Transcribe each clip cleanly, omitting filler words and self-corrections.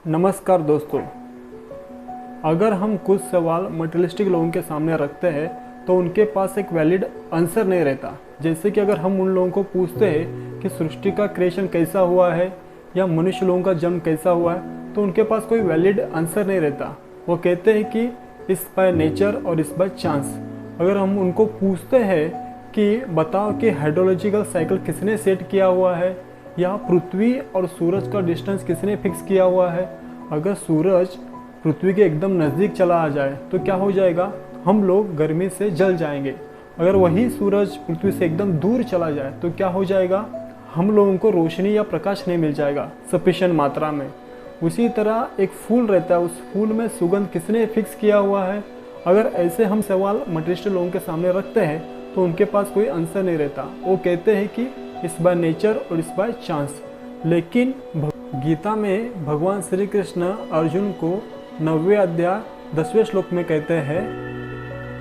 नमस्कार दोस्तों। अगर हम कुछ सवाल मटेरियलिस्टिक लोगों के सामने रखते हैं तो उनके पास एक वैलिड आंसर नहीं रहता। जैसे कि अगर हम उन लोगों को पूछते हैं कि सृष्टि का क्रिएशन कैसा हुआ है या मनुष्य लोगों का जन्म कैसा हुआ है, तो उनके पास कोई वैलिड आंसर नहीं रहता। वो कहते हैं कि इस बाय नेचर और इस बाय चांस। अगर हम उनको पूछते हैं कि बताओ कि हाइड्रोलॉजिकल साइकिल किसने सेट किया हुआ है या पृथ्वी और सूरज का डिस्टेंस किसने फिक्स किया हुआ है, अगर सूरज पृथ्वी के एकदम नज़दीक चला आ जाए तो क्या हो जाएगा, हम लोग गर्मी से जल जाएंगे। अगर वही सूरज पृथ्वी से एकदम दूर चला जाए तो क्या हो जाएगा, हम लोगों को रोशनी या प्रकाश नहीं मिल जाएगा सफिशिएंट मात्रा में। उसी तरह एक फूल रहता है, उस फूल में सुगंध किसने फिक्स किया हुआ है। अगर ऐसे हम सवाल मटेरियलिस्टिक लोगों के सामने रखते हैं तो उनके पास कोई आंसर नहीं रहता। वो कहते हैं कि इस बाय नेचर और इस बाय चांस। लेकिन गीता में भगवान श्री कृष्ण अर्जुन को 9वें अध्याय 10वें श्लोक में कहते हैं,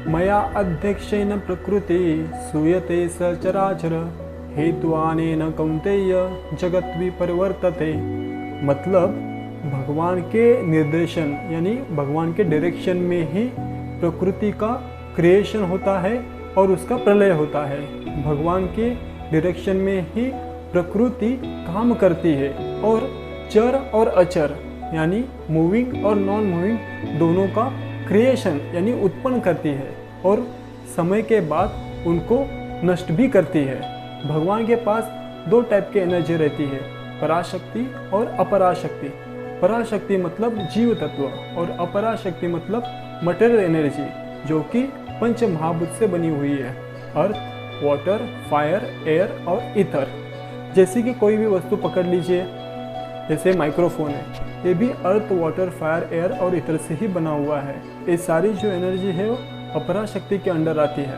मया अध्यक्षेन प्रकृति सूयते सचराचर हेतुआनेन कौन्तेय जगत विपरिवर्तते। मतलब भगवान के निर्देशन यानी भगवान के डायरेक्शन में ही प्रकृति का क्रिएशन होता है और उसका प्रलय होता है। भगवान के डायरेक्शन में ही प्रकृति काम करती है और चर और अचर यानी मूविंग और नॉन मूविंग दोनों का क्रिएशन यानी उत्पन्न करती है और समय के बाद उनको नष्ट भी करती है। भगवान के पास दो टाइप की एनर्जी रहती है, पराशक्ति और अपराशक्ति। पराशक्ति मतलब जीव तत्व और अपराशक्ति मतलब मटेरियल एनर्जी, जो कि पंच महाभूत से बनी हुई है, अर्थ, वाटर, फायर, एयर और ईथर। जैसे कि कोई भी वस्तु पकड़ लीजिए, जैसे माइक्रोफोन है, ये भी अर्थ, वाटर, फायर, एयर और ईथर से ही बना हुआ है। ये सारी जो एनर्जी है वो अपराशक्ति के अंडर आती है।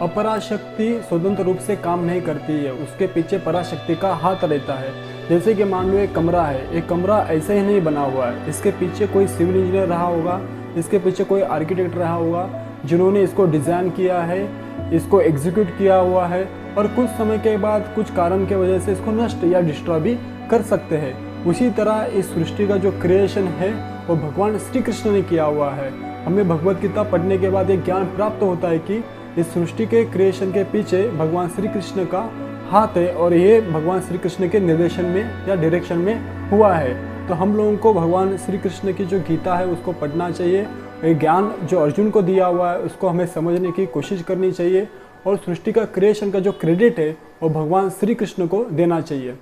अपराशक्ति स्वतंत्र रूप से काम नहीं करती है, उसके पीछे पराशक्ति का हाथ रहता है। जैसे कि मान लो एक कमरा है, एक कमरा ऐसे ही नहीं बना हुआ है, इसके पीछे कोई सिविल इंजीनियर रहा होगा, इसके पीछे कोई आर्किटेक्ट रहा होगा जिन्होंने इसको डिज़ाइन किया है, इसको एग्जीक्यूट किया हुआ है और कुछ समय के बाद कुछ कारण के वजह से इसको नष्ट या डिस्ट्रॉय भी कर सकते हैं। उसी तरह इस सृष्टि का जो क्रिएशन है वो भगवान श्री कृष्ण ने किया हुआ है। हमें भगवत गीता पढ़ने के बाद एक ज्ञान प्राप्त होता है कि इस सृष्टि के क्रिएशन के पीछे भगवान श्री कृष्ण का हाथ है और ये भगवान श्री कृष्ण के निर्देशन में या डायरेक्शन में हुआ है। तो हम लोगों को भगवान श्री कृष्ण की जो गीता है उसको पढ़ना चाहिए। ये ज्ञान जो अर्जुन को दिया हुआ है उसको हमें समझने की कोशिश करनी चाहिए और सृष्टि का क्रिएशन का जो क्रेडिट है वो भगवान श्री कृष्ण को देना चाहिए।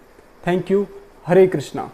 Thank you. हरे कृष्णा।